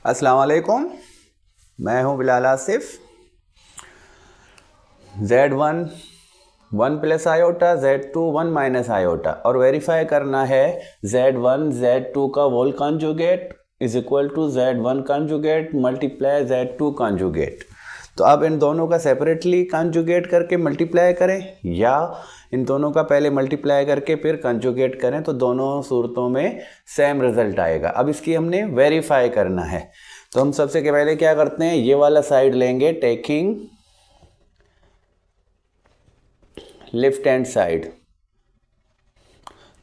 अस्सलाम वालेकुम, मैं हूं Bilal Asif. Z1 1 plus iota, Z2 1 minus iota और वेरीफाई करना है Z1 Z2 का whole conjugate is equal to Z1 conjugate multiply Z2 conjugate. तो अब इन दोनों का सेपरेटली कॉन्जुगेट करके मल्टीप्लाई करें या इन दोनों का पहले मल्टीप्लाई करके फिर कॉन्जुगेट करें, तो दोनों सूरतों में सेम रिजल्ट आएगा। अब इसकी हमने वेरीफाई करना है, तो हम सबसे पहले क्या करते हैं, ये वाला साइड लेंगे टेकिंग लेफ्ट हैंड साइड।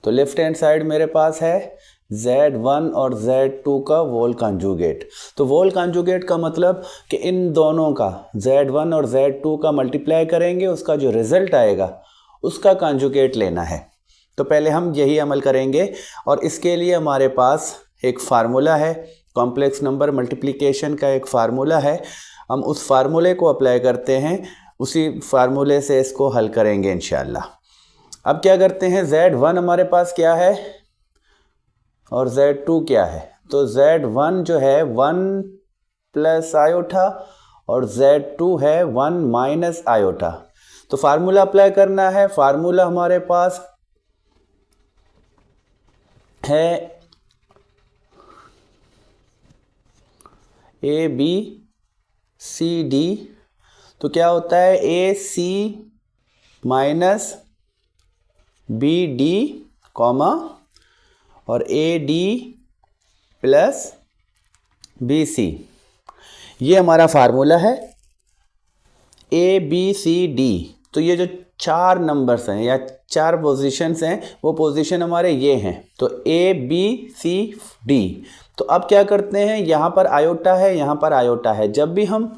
तो लेफ्ट हैंड साइड मेरे पास है Z1 और Z2 का वोल कॉन्जुगेट। तो वोल कॉन्जुगेट का मतलब कि इन दोनों का Z1 और Z2 का मल्टीप्लाई करेंगे, उसका जो रिजल्ट आएगा उसका कॉन्जुगेट लेना है। तो पहले हम यही अमल करेंगे और इसके लिए हमारे पास एक फार्मूला है, कॉम्प्लेक्स नंबर मल्टीप्लिकेशन का एक फार्मूला है। हम उस फार्मूले को अप्लाई करते हैं, उसी फार्मूले से इसको हल करेंगे इंशाल्लाह। अब क्या करते हैं, Z1 हमारे पास क्या है और Z2 क्या है। तो Z1 जो है 1 प्लस आयोटा और Z2 है 1 माइनस आयोटा। तो फार्मूला अप्लाई करना है। फार्मूला हमारे पास है ABCD। तो क्या होता है AC माइनस BD कॉमा और AD प्लस BC, ये हमारा फार्मूला है ABCD। तो ये जो चार नंबर्स हैं या चार पोजीशंस हैं, वो पोजीशन हमारे ये हैं। तो ABCD। तो अब क्या करते हैं, यहाँ पर आयोटा है, यहाँ पर आयोटा है। जब भी हम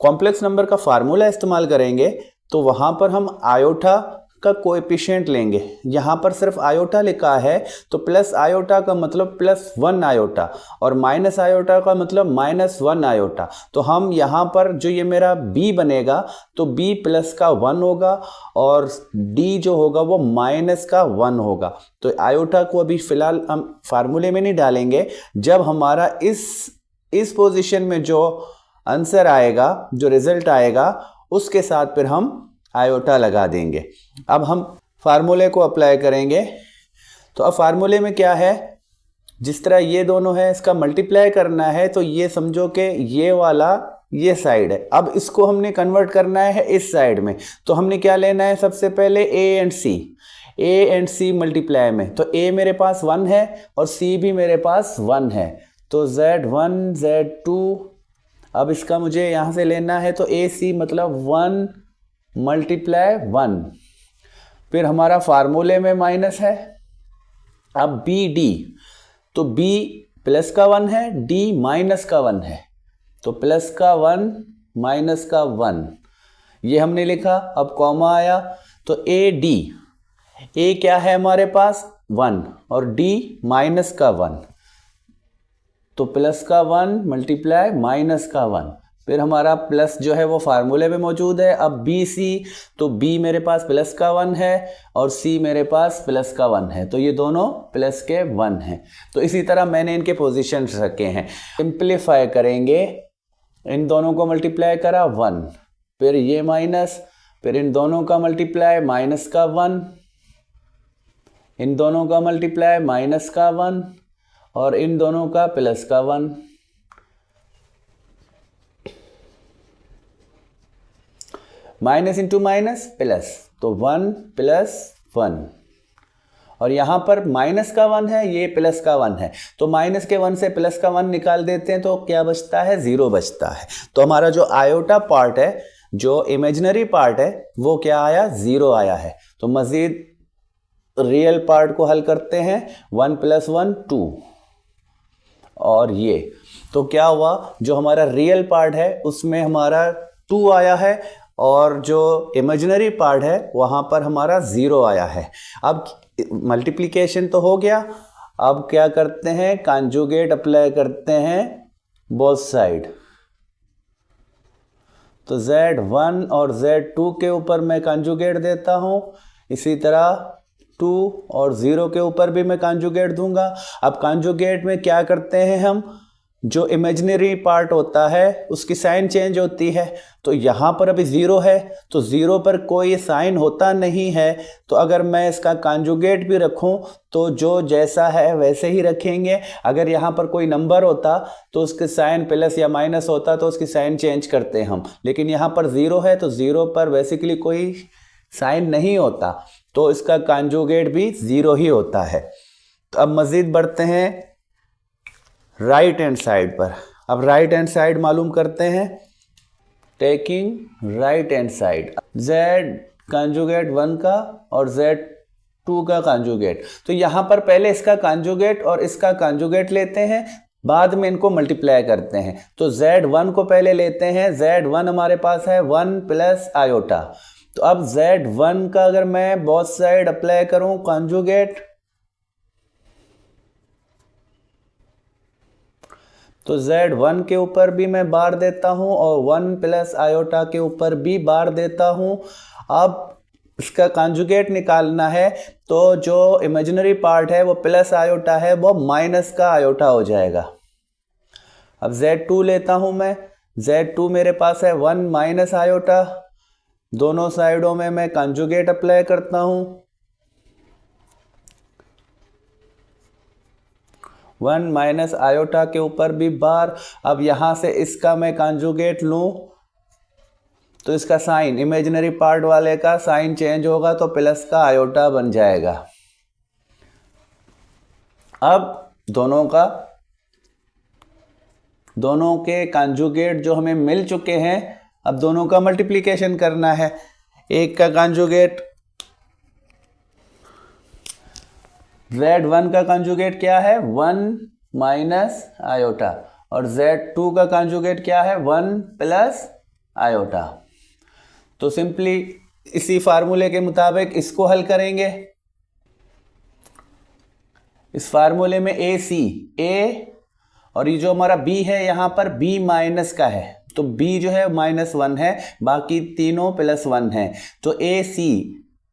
कॉम्प्लेक्स नंबर का फार्मूला इस्तेमाल करेंगे तो वहाँ पर हम आयोटा का कोएफिशिएंट लेंगे। यहाँ पर सिर्फ आयोटा लिखा है, तो प्लस आयोटा का मतलब प्लस 1 आयोटा और माइनस आयोटा का मतलब माइनस 1 आयोटा। तो हम यहाँ पर जो ये मेरा B बनेगा, तो B प्लस का 1 होगा और D जो होगा वो माइनस का 1 होगा। तो आयोटा को अभी फ़िलहाल हम फार्मूले में नहीं डालेंगे। जब हमारा इस पोजीशन में जो आंसर आएगा, जो रिजल्ट आएगा, उसके साथ फिर हम आयोटा लगा देंगे। अब हम फार्मूले को अप्लाई करेंगे। तो अब फार्मूले में क्या है, जिस तरह ये दोनों है इसका मल्टीप्लाई करना है, तो ये समझो कि ये वाला ये साइड है। अब इसको हमने कन्वर्ट करना है इस साइड में। तो हमने क्या लेना है, सबसे पहले A एंड C मल्टीप्लाई में। तो A मेरे पास 1 है और C भी मेरे पास 1 है। तो Z1 Z2, अब इसका मुझे यहाँ से लेना है, तो AC मतलब 1 मल्टीप्लाई 1। फिर हमारा फार्मूले में माइनस है। अब BD, तो B प्लस का 1 है, D माइनस का 1 है। तो प्लस का 1 माइनस का 1 ये हमने लिखा। अब कॉमा आया, तो AD, A क्या है हमारे पास 1 और D माइनस का 1। तो प्लस का 1 मल्टीप्लाई माइनस का 1। फिर हमारा प्लस जो है वो फार्मूले में मौजूद है। अब BC, तो B मेरे पास प्लस का 1 है और C मेरे पास प्लस का 1 है। तो ये दोनों प्लस के 1 हैं। तो इसी तरह मैंने इनके पोजीशन रखे हैं। सिंप्लीफाई करेंगे, इन दोनों को मल्टीप्लाई करा 1, फिर ये माइनस, फिर इन दोनों का मल्टीप्लाई माइनस का 1, इन दोनों का मल्टीप्लाई माइनस का 1 और इन दोनों का प्लस का 1। माइनस इंटू माइनस प्लस, तो 1 प्लस 1 और यहाँ पर माइनस का 1 है, ये प्लस का 1 है। तो माइनस के 1 से प्लस का 1 निकाल देते हैं, तो क्या बचता है, 0 बचता है। तो हमारा जो आयोटा पार्ट है, जो इमेजिनरी पार्ट है, वो क्या आया, 0 आया है। तो मज़ीद रियल पार्ट को हल करते हैं। 1 प्लस 1 2 और ये, तो क्या हुआ, जो हमारा रियल पार्ट है उसमें हमारा 2 आया है और जो इमेजिनरी पार्ट है वहाँ पर हमारा 0 आया है। अब मल्टीप्लिकेशन तो हो गया। अब क्या करते हैं, कॉन्जुगेट अप्लाई करते हैं बोथ साइड। तो Z1 और Z2 के ऊपर मैं कॉन्जुगेट देता हूँ, इसी तरह 2 और 0 के ऊपर भी मैं कॉन्जुगेट दूंगा। अब कॉन्जुगेट में क्या करते हैं हम, जो इमेजिनरी पार्ट होता है उसकी साइन चेंज होती है। तो यहाँ पर अभी 0 है तो 0 पर कोई साइन होता नहीं है, तो अगर मैं इसका कॉन्जुगेट भी रखूँ तो जो जैसा है वैसे ही रखेंगे। अगर यहाँ पर कोई नंबर होता तो उसके साइन प्लस या माइनस होता तो उसकी साइन चेंज करते हम, लेकिन यहाँ पर 0 है तो 0 पर बेसिकली कोई साइन नहीं होता, तो इसका कॉन्जुगेट भी 0 ही होता है। तो अब मज़ीद बढ़ते हैं राइट हैंड साइड पर। अब राइट हैंड साइड मालूम करते हैं। Taking right hand side, z conjugate 1 का और z2 का कॉन्जुगेट। तो यहाँ पर पहले इसका कॉन्जुगेट और इसका कॉन्जुगेट लेते हैं, बाद में इनको मल्टीप्लाई करते हैं। तो z1 को पहले लेते हैं। z1 हमारे पास है 1 प्लस आयोटा। तो अब z1 का अगर मैं बोथ साइड अप्लाई करूं कॉन्जुगेट, तो z1 के ऊपर भी मैं बार देता हूं और 1 प्लस आयोटा के ऊपर भी बार देता हूं। अब इसका कॉन्जुगेट निकालना है, तो जो इमेजिनरी पार्ट है वो प्लस आयोटा है, वो माइनस का आयोटा हो जाएगा। अब z2 लेता हूं मैं। z2 मेरे पास है 1 माइनस आयोटा। दोनों साइडों में मैं कॉन्जुगेट अप्लाई करता हूं। 1 माइनस आयोटा के ऊपर भी बार। अब यहां से इसका मैं कॉन्जुगेट लूं तो इसका साइन, इमेजिनरी पार्ट वाले का साइन चेंज होगा तो प्लस का आयोटा बन जाएगा। अब दोनों के कॉन्जुगेट जो हमें मिल चुके हैं, अब दोनों का मल्टीप्लिकेशन करना है। एक का कॉन्जुगेट z1 का कॉन्जुगेट क्या है 1 माइनस आयोटा, और z2 का कॉन्जुगेट क्या है 1 प्लस आयोटा। तो सिंपली इसी फार्मूले के मुताबिक इसको हल करेंगे। इस फार्मूले में a और ये जो हमारा b है यहाँ पर b माइनस का है, तो b जो है -1 है, बाकी तीनों +1 है। तो AC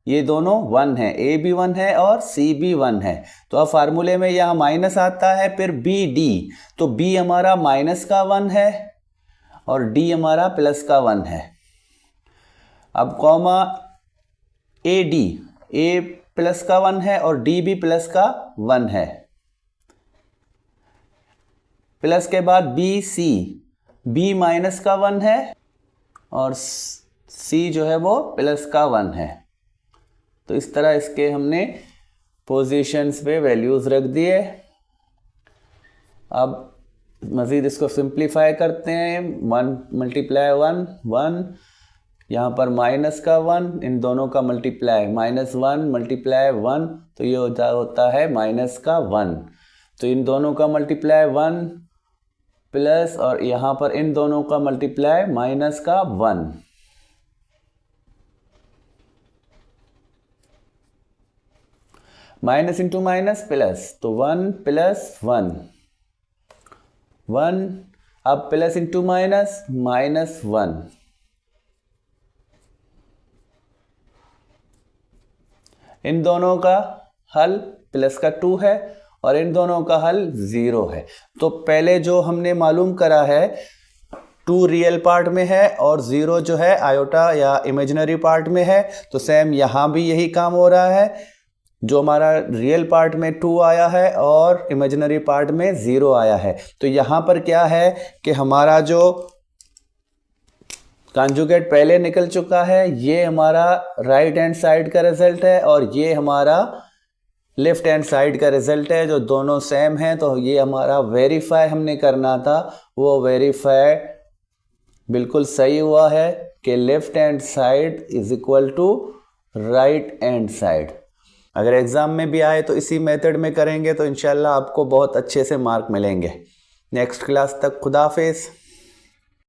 ये दोनों 1 है, a भी 1 है और c भी 1 है। तो अब फार्मूले में यहाँ माइनस आता है, फिर BD, तो b हमारा माइनस का 1 है और d हमारा प्लस का 1 है। अब कॉमा AD, a प्लस का 1 है और d भी प्लस का 1 है। प्लस के बाद BC, b माइनस का 1 है और c जो है वो प्लस का 1 है। तो इस तरह इसके हमने पोजीशंस पे वैल्यूज़ रख दिए। अब मज़ीद इसको सिंप्लीफाई करते हैं। 1 मल्टीप्लाई 1 1, यहाँ पर माइनस का 1, इन दोनों का मल्टीप्लाई -1 मल्टीप्लाई 1, तो ये होता है माइनस का 1। तो इन दोनों का मल्टीप्लाई 1 प्लस, और यहाँ पर इन दोनों का मल्टीप्लाई माइनस का 1। माइनस इंटू माइनस प्लस, तो 1 प्लस 1 1, अब प्लस इंटू माइनस -1। इन दोनों का हल प्लस का 2 है और इन दोनों का हल 0 है। तो पहले जो हमने मालूम करा है 2 रियल पार्ट में है और 0 जो है आयोटा या इमेजिनरी पार्ट में है, तो सेम यहाँ भी यही काम हो रहा है। जो हमारा रियल पार्ट में 2 आया है और इमेजिनरी पार्ट में 0 आया है। तो यहाँ पर क्या है कि हमारा जो कॉन्जुगेट पहले निकल चुका है, ये हमारा राइट हैंड साइड का रिजल्ट है और ये हमारा लेफ्ट हैंड साइड का रिजल्ट है, जो दोनों सेम हैं। तो ये हमारा वेरीफाई हमने करना था, वो वेरीफाई बिल्कुल सही हुआ है कि left hand side is equal to right hand side. अगर एग्ज़ाम में भी आए तो इसी मेथड में करेंगे तो इंशाल्लाह आपको बहुत अच्छे से मार्क मिलेंगे। नेक्स्ट क्लास तक खुदा हाफिज़।